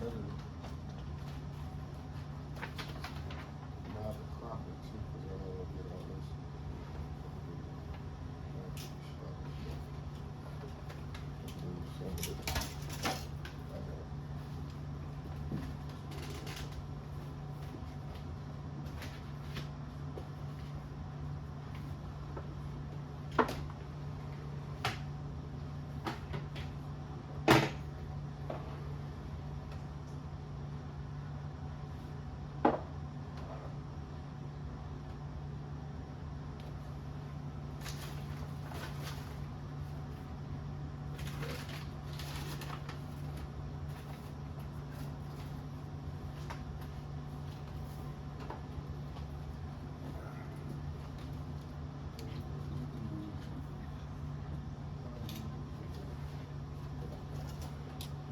that is not a crop it too, because I don't want to get all this. Some of it.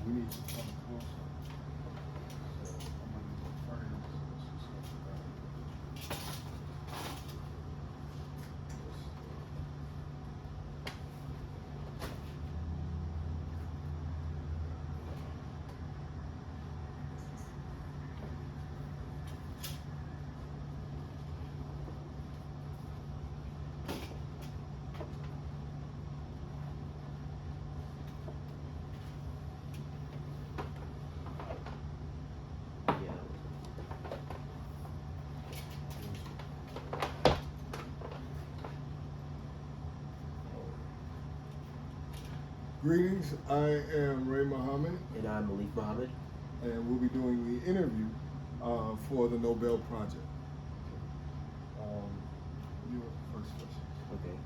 We need to come closer. So I'm gonna go first. Let's just go to that. Greetings, I am Ray Muhammad, And I'm Malik Muhammad. and we'll be doing the interview for the Nobel Project. You first question. Okay.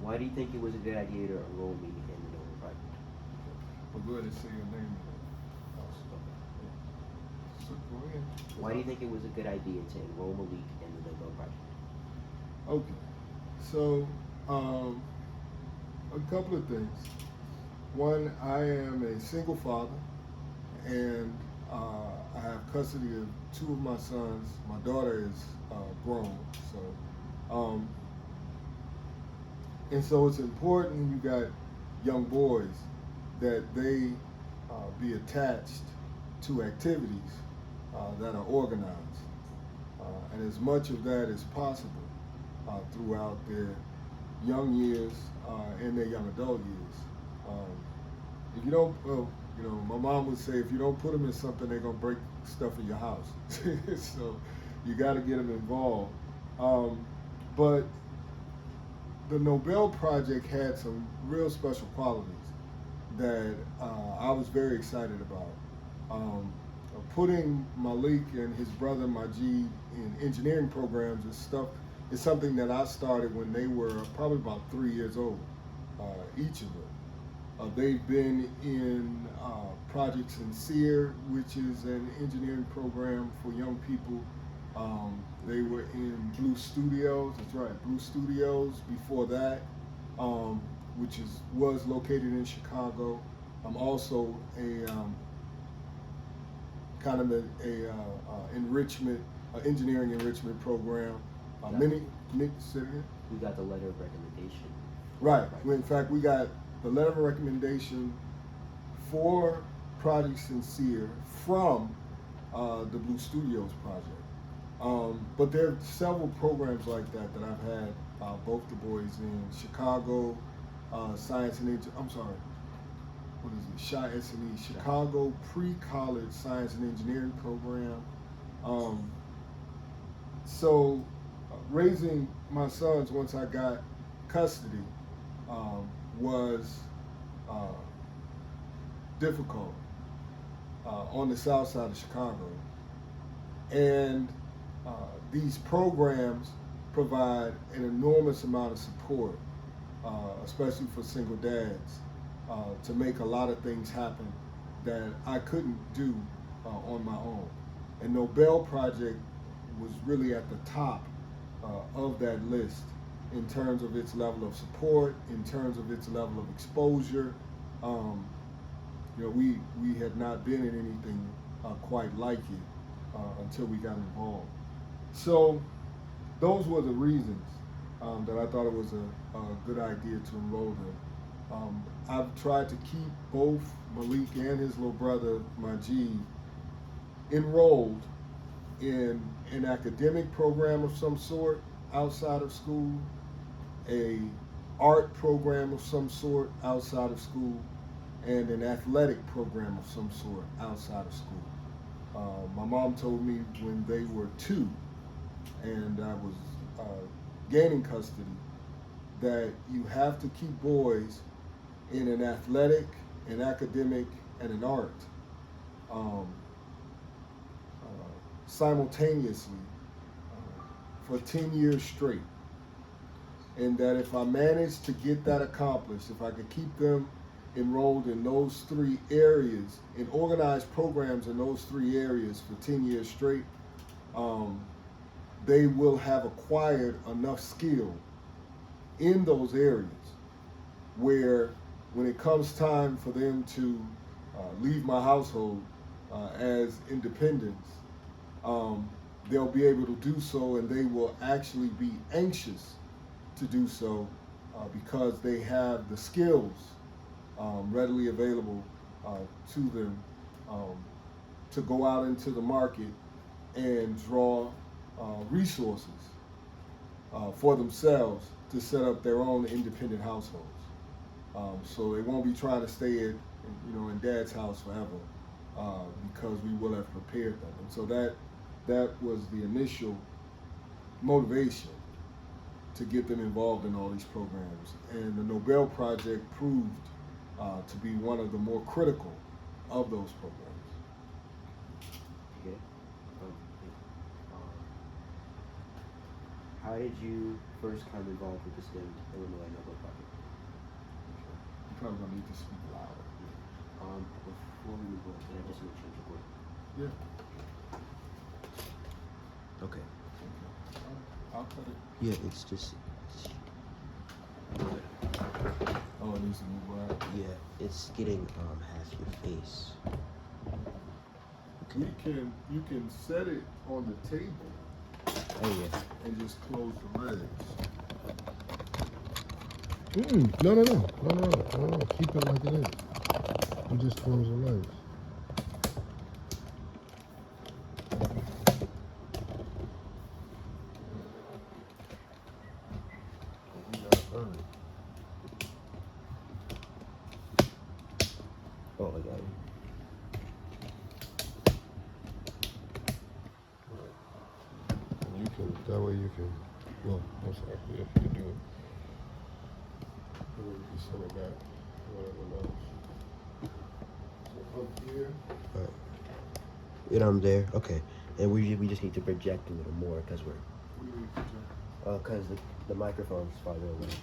Why do you think it was a good idea to enroll me in the Nobel Project? Well, go ahead and say your name. So go ahead. Why do you think it was a good idea to enroll Malik in the Nobel Project? Okay, so a couple of things. One, I am a single father, and I have custody of two of my sons. My daughter is grown, and so it's important when you got young boys that they be attached to activities that are organized, and as much of that as possible throughout their young years and their young adult years. If you don't, my mom would say, if you don't put them in something, they're gonna break stuff in your house. So you got to get them involved. But the Nobel Project had some real special qualities that I was very excited about. Putting Malik and his brother Majid in engineering programs is something that I started when they were probably about 3 years old, each of them. They've been in Project Sincere, which is an engineering program for young people. They were in Blue Studios, that's right, Blue Studios before that, which was located in Chicago. I'm also a kind of engineering enrichment program. We got the letter of recommendation. Right. In fact, we got the letter of recommendation for Project Sincere from the Blue Studios project. But there are several programs like that I've had both the boys in Chicago Science and what is it? SHI-S&E, Chicago Pre-College Science and Engineering Program. So raising my sons once I got custody was difficult on the south side of Chicago. And these programs provide an enormous amount of support, especially for single dads, to make a lot of things happen that I couldn't do on my own. And Nobel Project was really at the top of that list in terms of its level of support, in terms of its level of exposure. We had not been in anything quite like it until we got involved. So those were the reasons that I thought it was a good idea to enroll them. I've tried to keep both Malik and his little brother Majid enrolled in an academic program of some sort outside of school, a art program of some sort outside of school, and an athletic program of some sort outside of school. My mom told me when they were 2 and I was gaining custody that you have to keep boys in an athletic, an academic, and an art simultaneously for 10 years straight. And that if I managed to get that accomplished, if I could keep them enrolled in those 3 areas, in organized programs in those 3 areas for 10 years straight, they will have acquired enough skill in those areas where when it comes time for them to leave my household as independents, they'll be able to do so, and they will actually be anxious to do so because they have the skills readily available to them to go out into the market and draw resources for themselves to set up their own independent households. So they won't be trying to stay in Dad's house forever because we will have prepared them. And so that was the initial motivation to get them involved in all these programs. And the Nobel Project proved to be one of the more critical of those programs. Okay. How did you first come involved with the STEM Illinois Nobel Project? You're probably gonna need to speak louder. Before we move on, can I just change the word? Yeah. Okay. I'll cut it. Yeah, it's just. Oh, it needs to move right. Yeah, it's getting half your face. Okay. You can set it on the table Oh yeah. and just close the legs. No. Keep it like it is. You just close the legs. Oh, I got it. You can, that way you can, well, I'm sorry, if you can do it. And then you can send it back, whatever else. So up here. And I'm there. Okay. And we just need to project a little more because we're. What do you need to do? Because the microphone's farther away.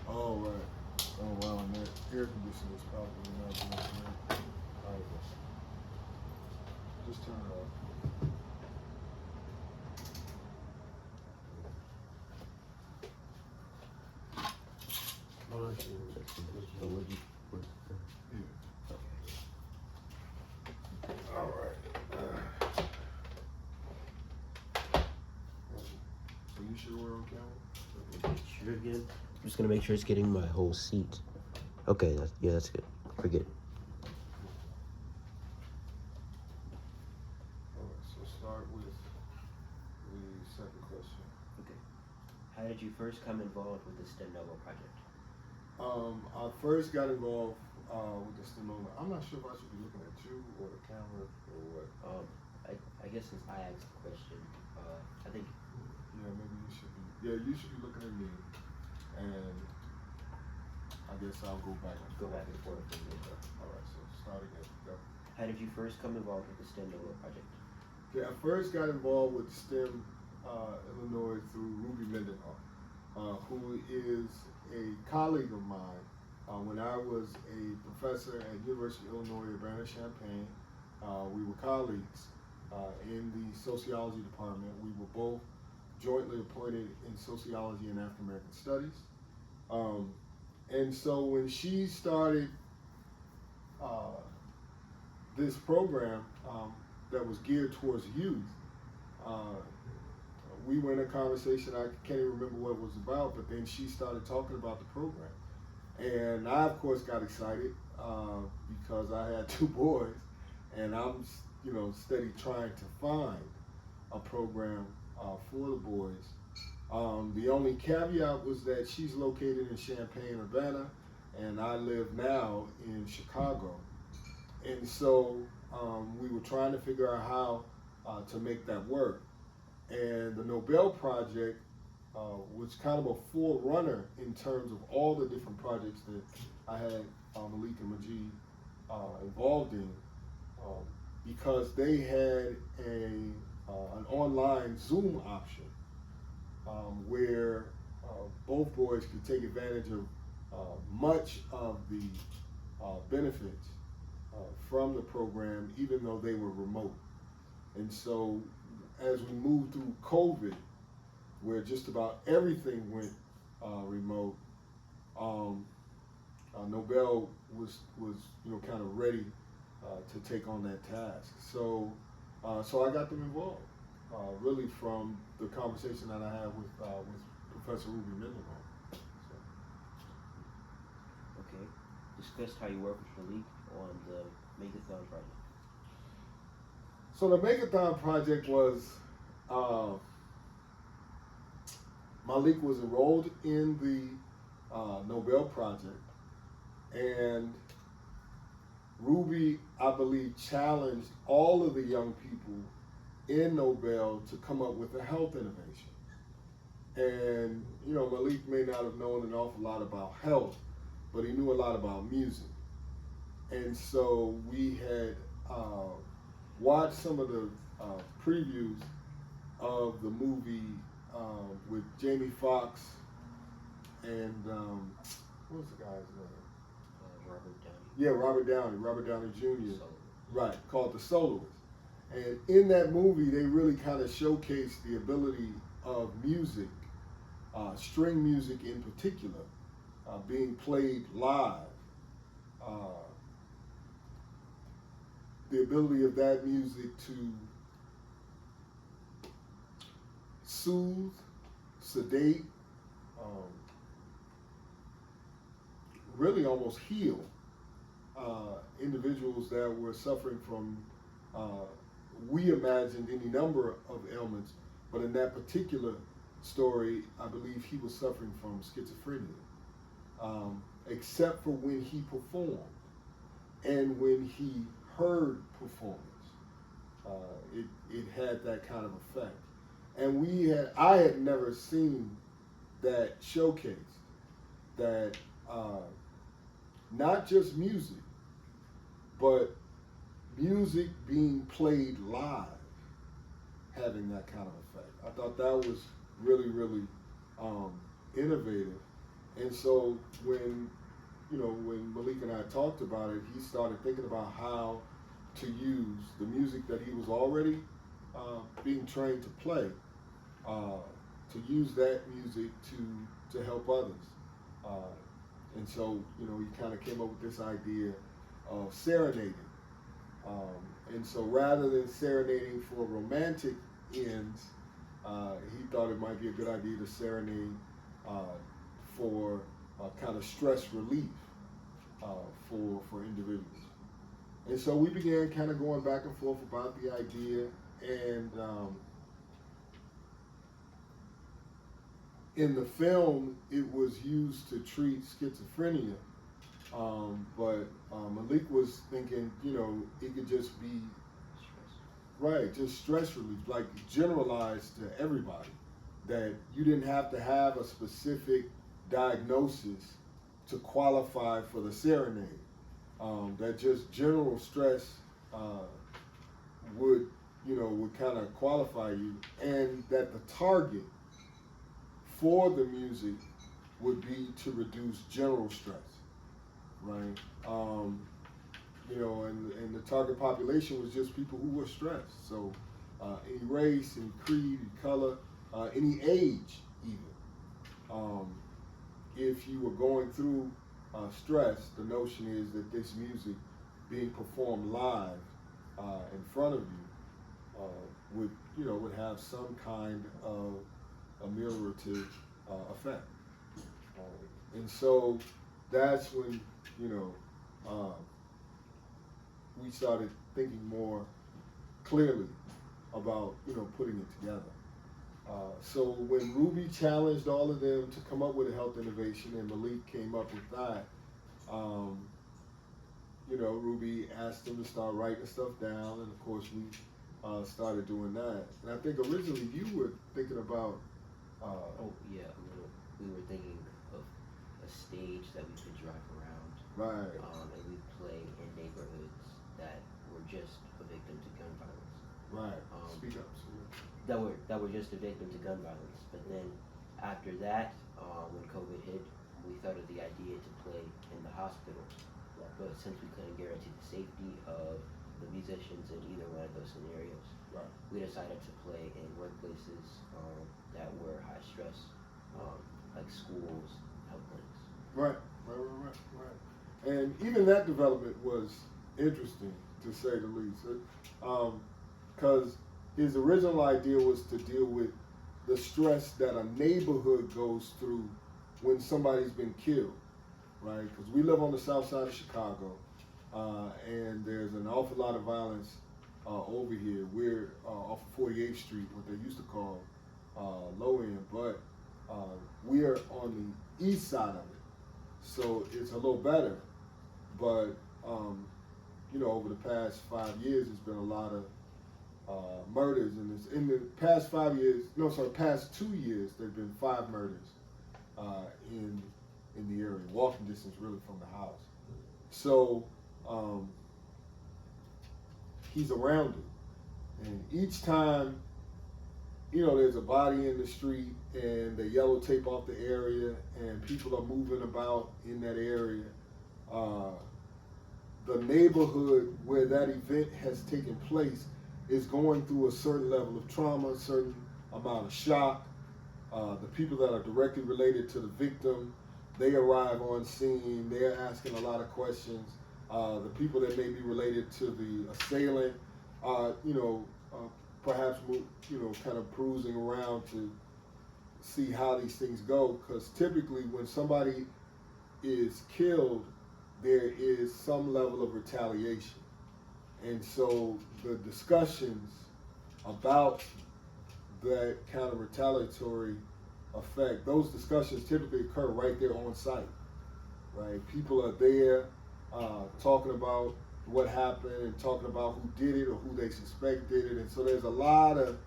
Oh, right. Oh, wow. And that air conditioner is probably not doing it. All right. Just turn it off. Oh, that's it. So would you? Yeah. Okay. All right. So you sure we're on camera? Sure again. I'm just gonna make sure it's getting my whole seat. Okay. That's good. Forget. All right. So start with the second question. Okay. How did you first come involved with the STEM Nobel Project? I first got involved with the STEM Nobel. I'm not sure if I should be looking at you or the camera or what. I guess since I asked the question, I think. Yeah, maybe you should be. Yeah, you should be looking at me, and I guess I'll go back and forth. All right. So start again. Go. How did you first come involved with the STEM Nobel Project? Okay, I first got involved with STEM Illinois through Ruby Mendenhall, who is a colleague of mine. When I was a professor at University of Illinois Urbana-Champaign, we were colleagues in the sociology department. We were both jointly appointed in sociology and African American studies. And so when she started this program that was geared towards youth, we were in a conversation, I can't even remember what it was about, but then she started talking about the program. And I, of course, got excited because I had two boys, and I'm, steady trying to find a program for the boys. The only caveat was that she's located in Champaign, Urbana, and I live now in Chicago. And so we were trying to figure out how to make that work. And the Nobel Project was kind of a forerunner in terms of all the different projects that I had Malik and Majid involved in, because they had an online Zoom option where both boys could take advantage of much of the benefits from the program, even though they were remote. And so, as we moved through COVID, where just about everything went remote, Nobel was kind of ready to take on that task. So I got them involved, really from the conversation that I had with Professor Ruby Mendenhall. So. Okay. Discuss how you work with Malik on the Makeathon project. So the Makeathon project was, Malik was enrolled in the Nobel Project, and Ruby, I believe, challenged all of the young people in Nobel to come up with a health innovation. And, Malik may not have known an awful lot about health, but he knew a lot about music. And so we had watched some of the previews of the movie with Jamie Foxx and what was the guy's name? Robert Downey. Yeah, Robert Downey Jr. Solo. Right, called The Soloist. And in that movie, they really kind of showcased the ability of music, string music in particular, being played live. The ability of that music to soothe, sedate, really almost heal individuals that were suffering from, we imagined any number of ailments, but in that particular story, I believe he was suffering from schizophrenia, except for when he performed and when he heard performance. It had that kind of effect. And I had never seen that showcased, that not just music, but music being played live having that kind of effect. I thought that was really, really innovative. And so when Malik and I talked about it, he started thinking about how to use the music that he was already being trained to play, to use that music to help others. And so, he kind of came up with this idea of serenading. And so rather than serenading for romantic ends, he thought it might be a good idea to serenade for kind of stress relief for individuals. And so we began kind of going back and forth about the idea, and in the film, it was used to treat schizophrenia, but Malik was thinking, it could just be right, just stress relief, like generalized to everybody, that you didn't have to have a specific diagnosis to qualify for the serenade. That just general stress would kind of qualify you, and that the target for the music would be to reduce general stress, right? And the target population was just people who were stressed. So any race, any creed, any color, any age even. If you were going through stress, the notion is that this music being performed live in front of you would have some kind of ameliorative effect. And so that's when, you know, we started thinking more clearly about, you know, putting it together. So when Ruby challenged all of them to come up with a health innovation and Malik came up with that, um, you know, Ruby asked them to start writing stuff down, and of course we started doing that. And I think originally you were thinking about. Oh yeah, we were thinking of a stage that we could drive around, Right. and we play in neighborhoods that were just a victim to gun violence. Right. Um, Speak up. that were just a victim to gun violence. But then after that, when COVID hit, we thought of the idea to play in the hospital. But since we couldn't guarantee the safety of the musicians in either one of those scenarios, Right. we decided to play in workplaces that were high stress, like schools, health clinics. Right. Right. And even that development was interesting, to say the least, because his original idea was to deal with the stress that a neighborhood goes through when somebody's been killed, right? Because we live on the south side of Chicago, and there's an awful lot of violence over here. We're off of 48th Street, what they used to call low end, but we're on the east side of it, so it's a little better. But you know, over the past 5 years, there's been a lot of murders, and in the past 5 years, past 2 years, there've been 5 murders in the area, walking distance really from the house. So he's around it, and each time, you know, there's a body in the street, and they yellow tape off the area, and people are moving about in that area. The neighborhood where that event has taken place is going through a certain level of trauma, a certain amount of shock. The people that are directly related to the victim, they arrive on scene, they're asking a lot of questions. The people that may be related to the assailant are, perhaps, kind of cruising around to see how these things go. Because typically when somebody is killed, there is some level of retaliation. And so the discussions about that kind of retaliatory effect, those discussions typically occur right there on site, right? People are there talking about what happened and talking about who did it or who they suspect did it. And so there's a lot of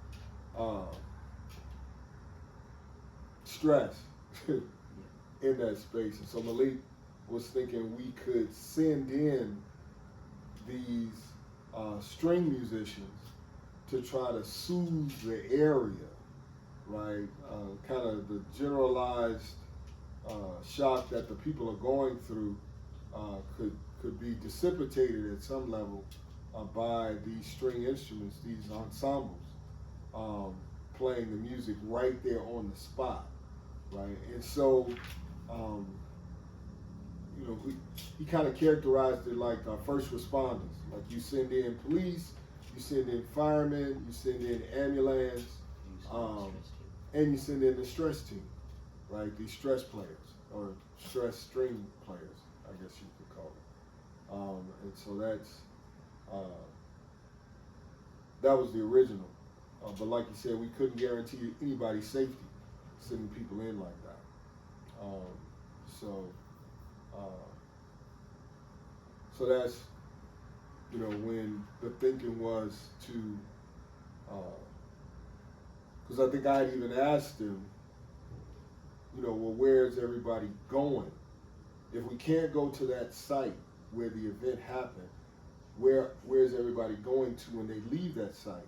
stress in that space. And so Malik was thinking we could send in these string musicians to try to soothe the area, right? Kind of the generalized shock that the people are going through could be dissipated at some level by these string instruments, these ensembles, playing the music right there on the spot, right? And so, he kind of characterized it like first responders. Like you send in police, you send in firemen, you send in ambulance, and you send in the stress team, right? These stress players or stress string players, I guess you could call it. And so that was the original. But like you said, we couldn't guarantee anybody's safety sending people in like that. So that's, when the thinking was to, because I think I had even asked him, well, where's everybody going? If we can't go to that site where the event happened, where's everybody going to when they leave that site?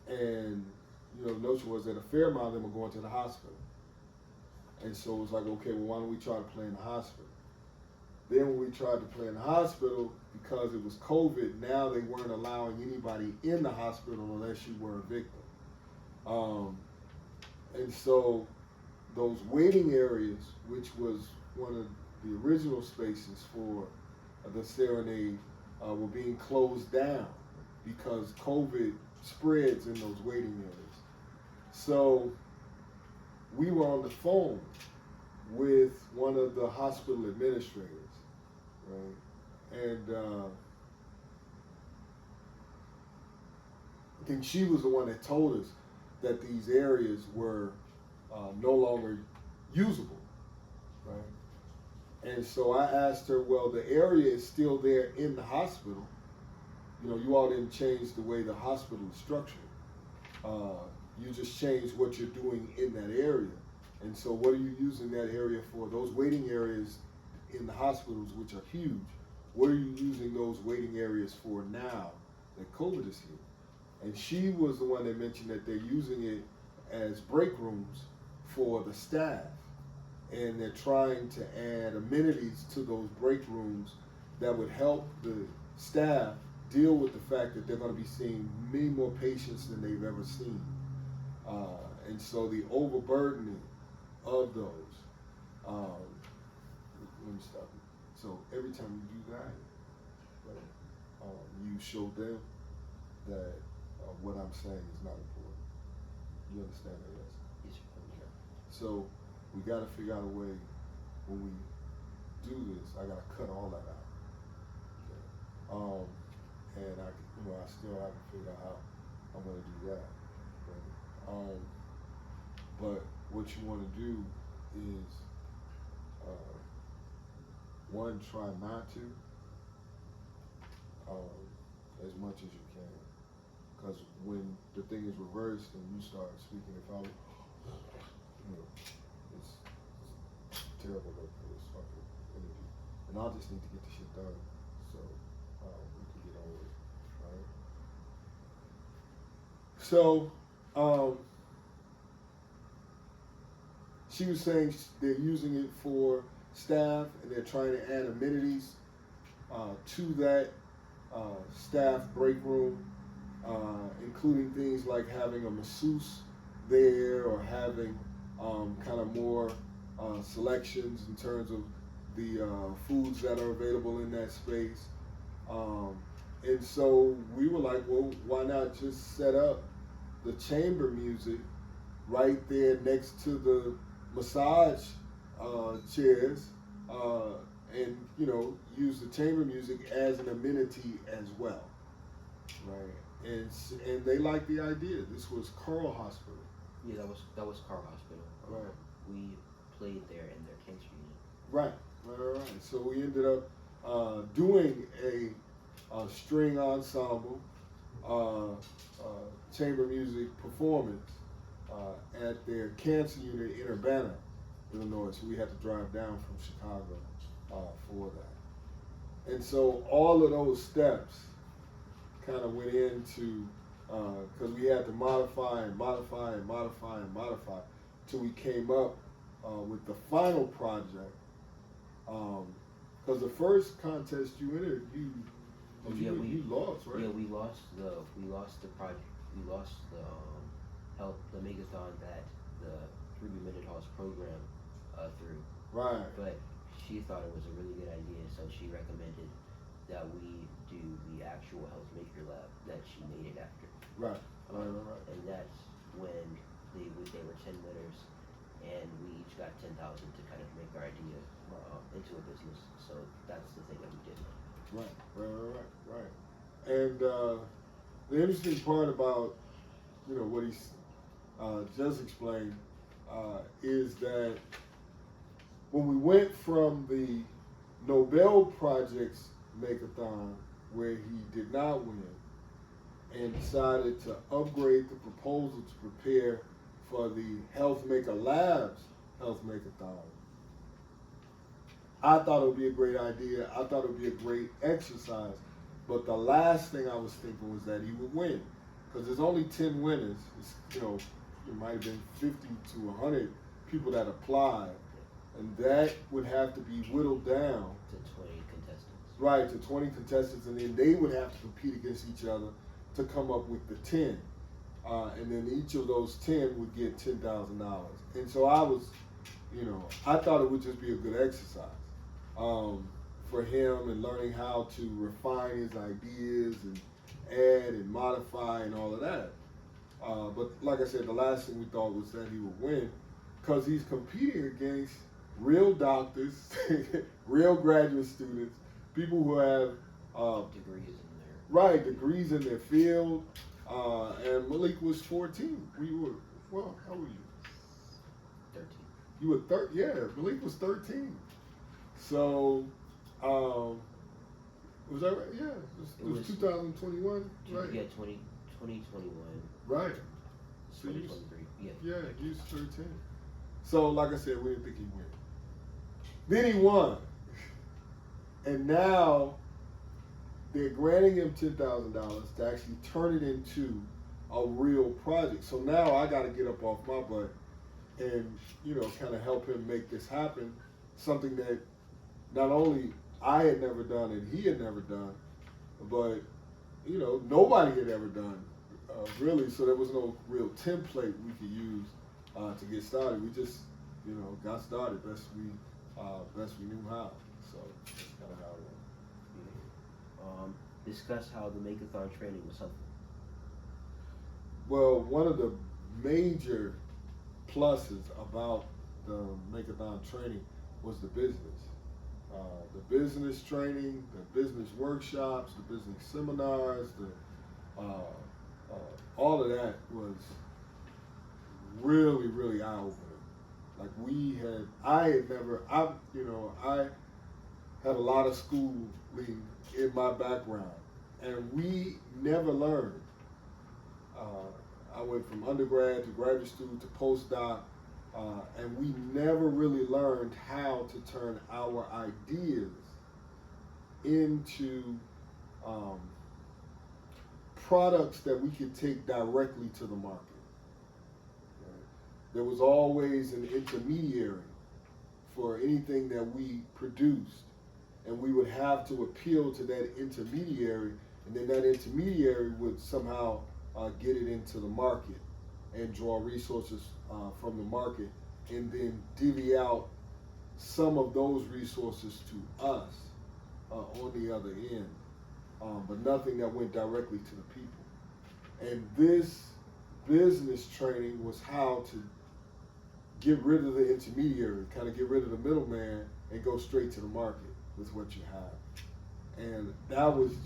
And, the notion was that a fair amount of them were going to the hospital. And so it was like, okay, well, why don't we try to play in the hospital? Then when we tried to play in the hospital, because it was COVID, now they weren't allowing anybody in the hospital unless you were a victim. And so those waiting areas, which was one of the original spaces for the serenade, were being closed down because COVID spreads in those waiting areas. So we were on the phone with one of the hospital administrators, right? And I think she was the one that told us that these areas were no longer usable, right? And so I asked her, well, the area is still there in the hospital. You know, you all didn't change the way the hospital is structured. You just changed what you're doing in that area. And so what are you using that area for? Those waiting areas in the hospitals, which are huge, what are you using those waiting areas for now that COVID is here? And she was the one that mentioned that they're using it as break rooms for the staff. And they're trying to add amenities to those break rooms that would help the staff deal with the fact that they're going to be seeing many more patients than they've ever seen. And so the overburdening of those, let me stop you. So every time you do that, right, you show them that what I'm saying is not important. You understand that, yes? Yes, sir. Okay. So we got to figure out a way when we do this. I got to cut all that out. Okay. And I still haven't figured out how I'm going to do that. Right? But what you want to do is, one, try not to, as much as you can. Because when the thing is reversed and you start speaking, it's terrible look for this fucking interview. And I'll just need to get the shit done so we can get over it, right? So, she was saying they're using it for staff and they're trying to add amenities to that staff break room, including things like having a masseuse there or having kind of more selections in terms of the foods that are available in that space. And so we were like, well, why not just set up the chamber music right there next to the massage chairs, and use the chamber music as an amenity as well, right? And they liked the idea. This was Carl Hospital. Yeah, that was Carl Hospital. Right. We played there in their cancer unit. Right. So we ended up doing a string ensemble chamber music performance at their cancer unit in Urbana, Illinois. So we had to drive down from Chicago for that. And so all of those steps kind of went into, because we had to modify till we came up with the final project. Because the first contest you entered, you lost, right? Yeah, we lost the project. We lost the Megathon that the Ruby Mendenhall's program through. Right. But she thought it was a really good idea, so she recommended that we do the actual Health Maker Lab that she made it after. Right. And that's when they were 10 winners, and we each got $10,000 to kind of make our idea into a business. So that's the thing that we did. Right. And the interesting part about what he's just explained is that when we went from the Nobel Project's Makeathon, where he did not win, and decided to upgrade the proposal to prepare for the Health Maker Labs Health Makeathon, I thought it would be a great idea. I thought it would be a great exercise. But the last thing I was thinking was that he would win. Because there's only 10 winners. It might have been 50 to 100 people that applied. And that would have to be whittled down to 20 contestants. Right, to 20 contestants. And then they would have to compete against each other to come up with the 10. And then each of those 10 would get $10,000. And so I was, I thought it would just be a good exercise for him and learning how to refine his ideas and add and modify and all of that. But like I said, the last thing we thought was that he would win because he's competing against real doctors, real graduate students, people who have Degrees in there. right degrees in their field. And Malik was 14. We were how old were you? 13. You were 13. Yeah, Malik was 13. So, was that right? Yeah, it was 2021, right? Yeah, 2021. Right. So 2023. Yeah. yeah, he was 13. So, like I said, we didn't think he'd win. Then he won, and now they're granting him $10,000 to actually turn it into a real project. So now I got to get up off my butt and kind of help him make this happen. Something that not only I had never done and he had never done, but nobody had ever done really. So there was no real template we could use to get started. We just got started best we knew how. So that's kind of how it went. Discuss how the Makeathon training was helpful. Well, one of the major pluses about the Makeathon training was the business. The business training, the business workshops, the business seminars, all of that was really, really eye-opening. Like I had a lot of schooling in my background, and we never learned. I went from undergrad to graduate student to postdoc, and we never really learned how to turn our ideas into products that we could take directly to the market. There was always an intermediary for anything that we produced, and we would have to appeal to that intermediary, and then that intermediary would somehow get it into the market and draw resources from the market, and then divvy out some of those resources to us on the other end, but nothing that went directly to the people. And this business training was how to get rid of the intermediary, kind of get rid of the middleman, and go straight to the market with what you have. And that was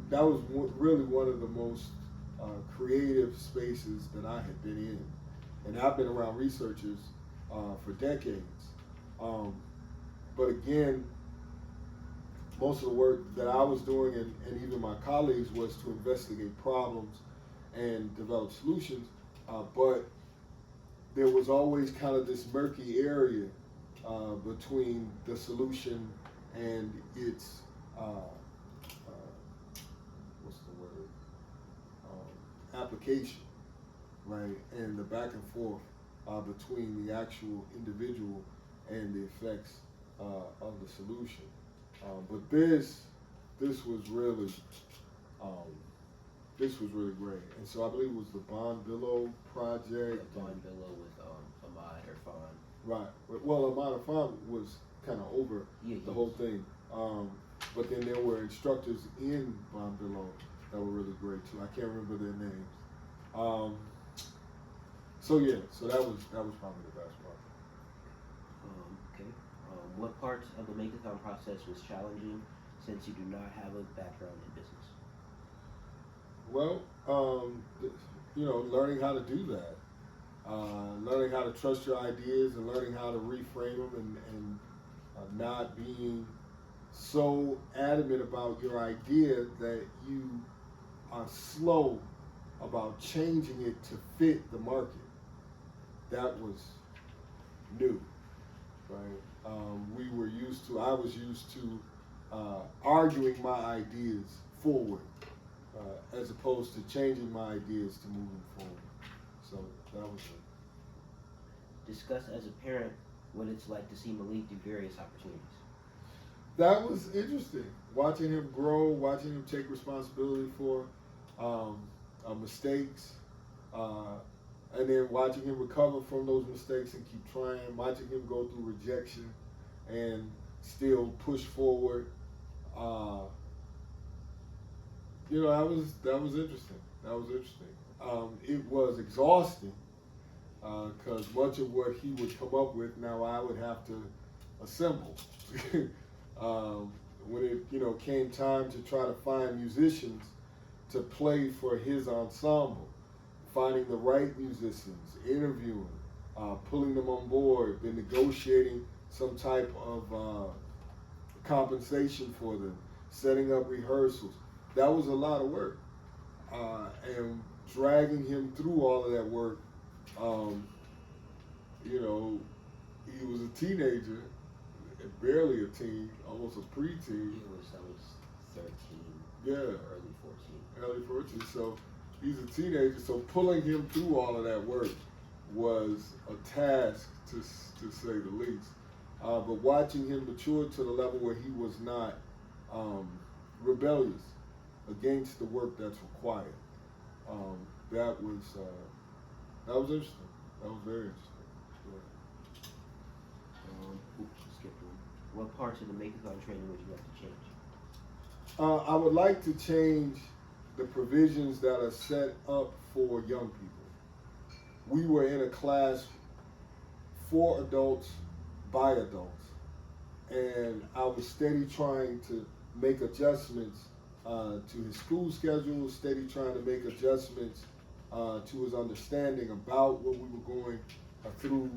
really one of the most creative spaces that I had been in. And I've been around researchers for decades. But again, most of the work that I was doing and even my colleagues was to investigate problems and develop solutions. But there was always kind of this murky area between the solution and its application, right? And the back and forth between the actual individual and the effects of the solution. But this was really great. And so I believe it was the Bond Billow project. Bond Billow with Ahmad Irfan. Right. Well, Ahmad Irfan was kind of over the whole thing. But then there were instructors in Bond Billow that were really great too. I can't remember their names. So that was probably the best part. Okay. What parts of the Makeathon process was challenging since you do not have a background in business? Well, learning how to do that, learning how to trust your ideas, and learning how to reframe them, and not being so adamant about your idea that you are slow about changing it to fit the market. That was new, right? I was used to arguing my ideas forward as opposed to changing my ideas to moving forward. So that was it. Discuss as a parent what it's like to see Malik do various opportunities. That was interesting. Watching him grow, watching him take responsibility for mistakes, and then watching him recover from those mistakes and keep trying, watching him go through rejection and still push forward. That was interesting. It was exhausting because much of what he would come up with now I would have to assemble. When it came time to try to find musicians to play for his ensemble, finding the right musicians, interviewing, pulling them on board, then negotiating some type of compensation for them, setting up rehearsals. That was a lot of work, and dragging him through all of that work. He was a teenager, barely a teen, almost a preteen. I was 13. Yeah. Early 14. Early 14. So he's a teenager. So pulling him through all of that work was a task, to say the least. But watching him mature to the level where he was not rebellious against the work that's required, that was interesting. That was very interesting. Skip one. What parts of the Makeathon training would you like to change? I would like to change the provisions that are set up for young people. We were in a class for adults, by adults, and I was steady trying to make adjustments to his school schedule, steady trying to make adjustments to his understanding about what we were going through,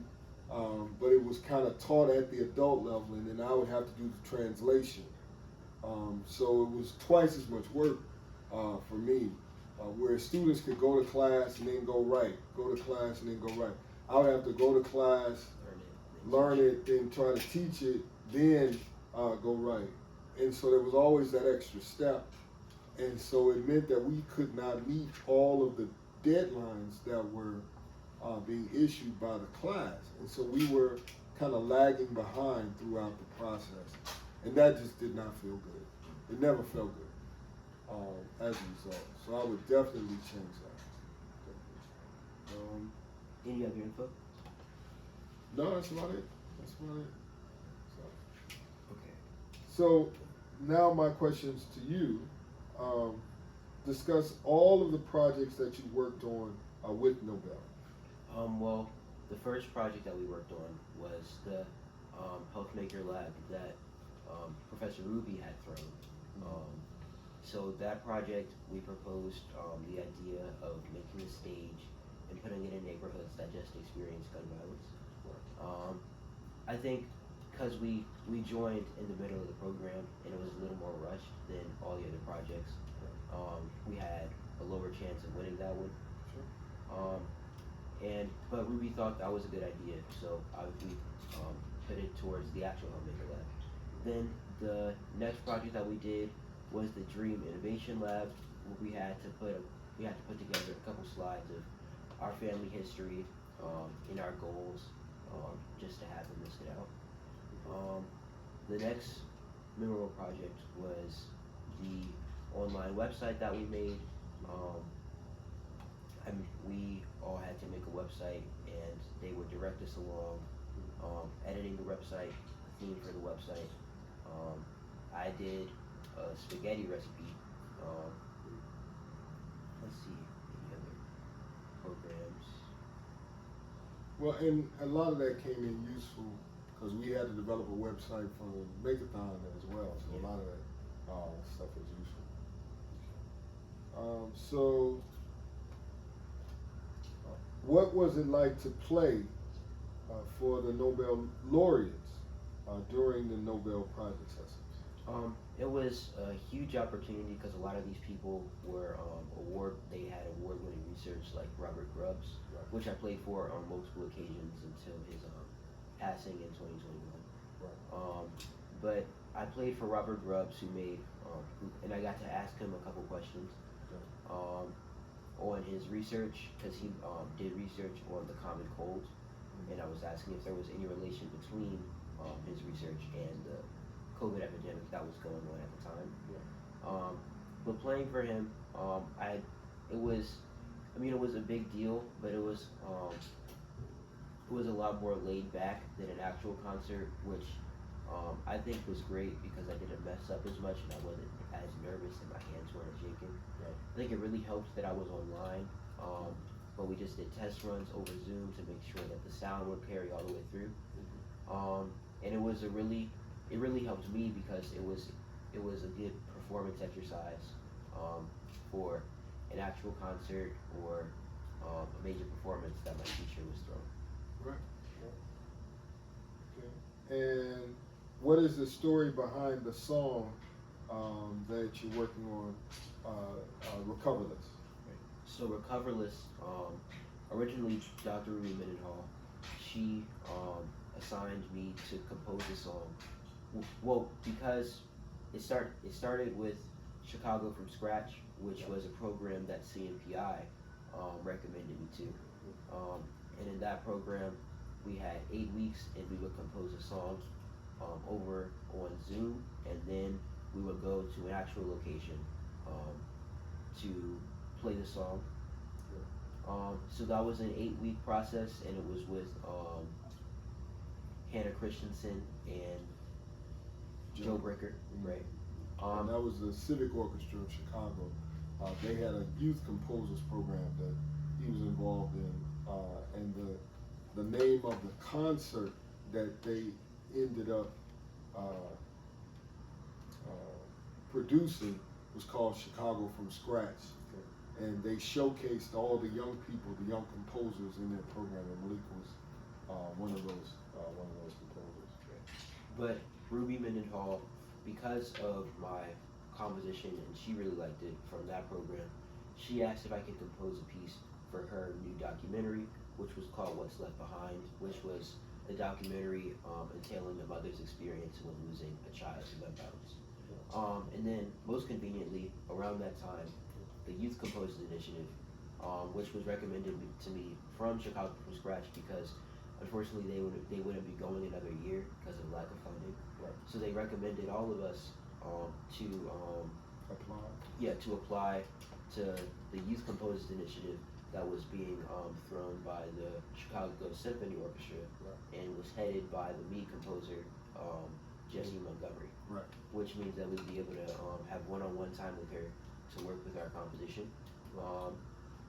but it was kind of taught at the adult level, and then I would have to do the translation. So it was twice as much work for me, where students could go to class and then go right, go to class and then go right. I would have to go to class, learn it, then try to teach it, then go right. And so there was always that extra step. And so it meant that we could not meet all of the deadlines that were being issued by the class. And so we were kind of lagging behind throughout the process. And that just did not feel good. It never felt good as a result. So I would definitely change that. Any other info? No, that's about it. That's about it. Okay. So now my questions to you. Discuss all of the projects that you worked on with Nobel. Well, the first project that we worked on was the Health Maker Lab that Professor Ruby had thrown. So that project, we proposed the idea of making a stage and putting it in neighborhoods that just experience gun violence. I think because we joined in the middle of the program and it was a little more rushed than all the other projects, we had a lower chance of winning that one. But Ruby thought that was a good idea, so we put it towards the actual Homemaker Lab. Then the next project that we did was the Dream Innovation Lab, where we had to put together a couple slides of our family history and our goals, just to have them listed out. The next memorable project was the online website that we made. We all had to make a website, and they would direct us along editing the website, theme for the website. I did a spaghetti recipe. Let's see, any other programs? Well, and a lot of that came in useful because we had to develop a website for the Makeathon as well. So a lot of that stuff was useful. What was it like to play for the Nobel laureates during the Nobel Project sessions? It was a huge opportunity because a lot of these people were they had award-winning research, like Robert Grubbs, Right. which I played for on multiple occasions until his passing in 2021. Right. But I played for Robert Grubbs, who made, and I got to ask him a couple questions on his research, because he did research on the common cold, and I was asking if there was any relation between his research and the COVID epidemic that was going on at the time. Yeah. But playing for him, it was a big deal, but it was a lot more laid back than an actual concert, which I think was great because I didn't mess up as much and I wasn't as nervous and my hands weren't shaking. Right. I think it really helped that I was online, but we just did test runs over Zoom to make sure that the sound would carry all the way through. And it really helped me because it was a good performance exercise for an actual concert or a major performance that my teacher was throwing. Right. Okay. And what is the story behind the song that you're working on, Recoverless? So Recoverless, originally Dr. Ruby Mendenhall, she assigned me to compose a song. Well, because it started with Chicago from Scratch, which was a program that CMPI recommended me to. And in that program, we had 8 weeks, and we would compose a song over on Zoom, and then we would go to an actual location to play the song. So that was an 8-week process, and it was with Hannah Christensen and Joe Bricker, right? And that was the Civic Orchestra of Chicago. They had a youth composers program that he was involved in, and the name of the concert that they ended up producing was called Chicago from Scratch. And they showcased all the young people, the young composers in their program, and Malik was one of those composers. But Ruby Mendenhall, because of my composition, and she really liked it from that program, she asked if I could compose a piece for her new documentary, which was called What's Left Behind, which was a documentary entailing a mother's experience when losing a child to gun violence. And then, most conveniently, around that time, the Youth Composers Initiative, which was recommended to me from Chicago from Scratch because unfortunately they wouldn't be going another year because of lack of funding. Right. So they recommended all of us to apply to the Youth Composers Initiative that was being thrown by the Chicago Symphony Orchestra, right, and was headed by the lead composer Jesse Montgomery. Right. Which means that we'd be able to have one-on-one time with her to work with our composition.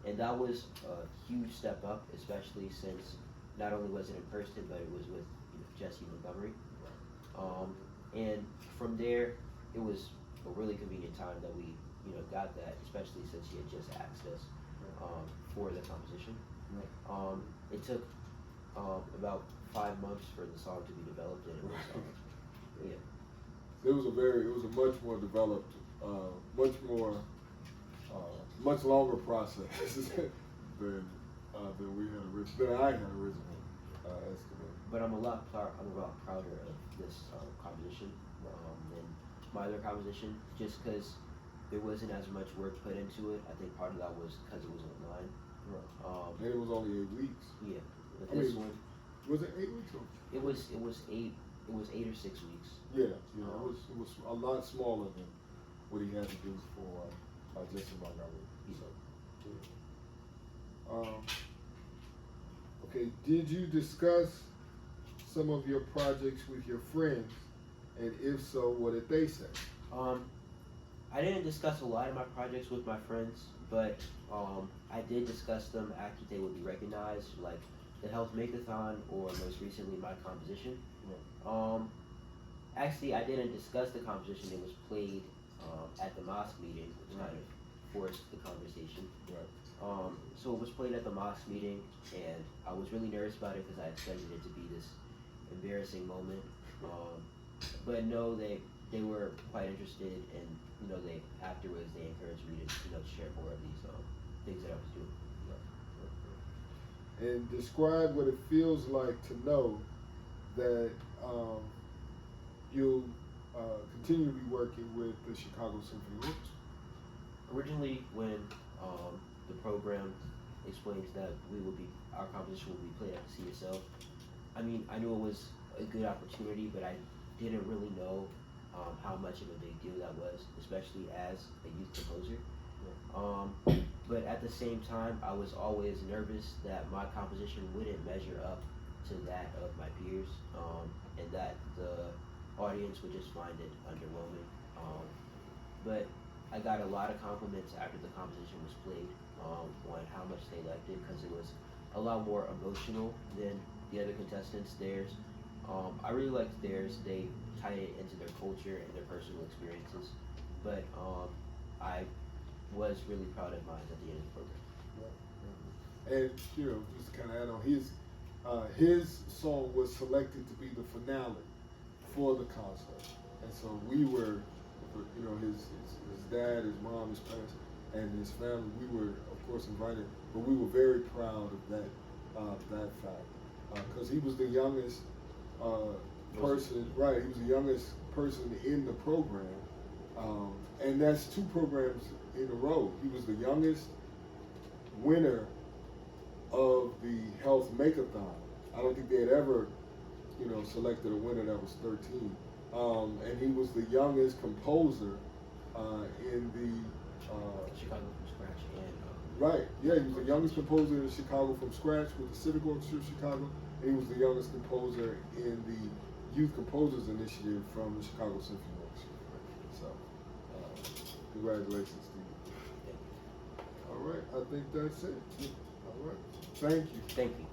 And that was a huge step up, especially since not only was it in person, but it was with Jesse Montgomery. And from there, it was a really convenient time that we got that, especially since she had just asked us for the composition. It took about 5 months for the song to be developed, and it was It was a much more developed, much longer process than I had originally estimated. But I'm a lot prouder of this composition than my other composition, just because there wasn't as much work put into it. I think part of that was because it was online. Right. And it was only 8 weeks. Yeah. But this one, was it 8 weeks? Or? It was 8 or 6 weeks. Yeah. It was a lot smaller than what he had to do for Jesse Montgomery. So, okay. Did you discuss some of your projects with your friends, and if so, what did they say? I didn't discuss a lot of my projects with my friends, but I did discuss them after they would be recognized, like the Health Makeathon or most recently my composition. Right. Actually, I didn't discuss the composition. It was played at the mosque meeting, which kind of forced the conversation. Right. So it was played at the mosque meeting, and I was really nervous about it because I expected it to be this embarrassing moment. But no, they were quite interested, and they afterwards they encouraged me to share more of these things that I was doing. Right. And describe what it feels like to know that you'll continue to be working with the Chicago Symphony Orchestra. Originally, when the program explains that our composition will be played at the CSL, I mean, I knew it was a good opportunity, but I didn't really know how much of a big deal that was, especially as a youth composer. But at the same time, I was always nervous that my composition wouldn't measure up to that of my peers, and that the audience would just find it underwhelming. But I got a lot of compliments after the composition was played on how much they liked it because it was a lot more emotional than the other contestants. Theirs, I really liked theirs. They tied it into their culture and their personal experiences. But I was really proud of mine at the end of the program. And you know, just kind of add on, his song was selected to be the finale for the concert, and so we were, you know, his dad, his mom, his parents, and his family. We were, of course, invited, but we were very proud of that fact because he was the youngest person. Right, he was the youngest person in the program, and that's 2 programs in a row. He was the youngest winner of the health makeathon. I don't think they had ever, you know, selected a winner that was 13. And he was the youngest composer in the Chicago from scratch and right. Yeah, he was the youngest composer in Chicago from scratch with the Civic Orchestra of Chicago, and he was the youngest composer in the Youth Composers Initiative from the Chicago Symphony Orchestra. So, congratulations, Steve. All right, I think that's it. All right, thank you. Thank you.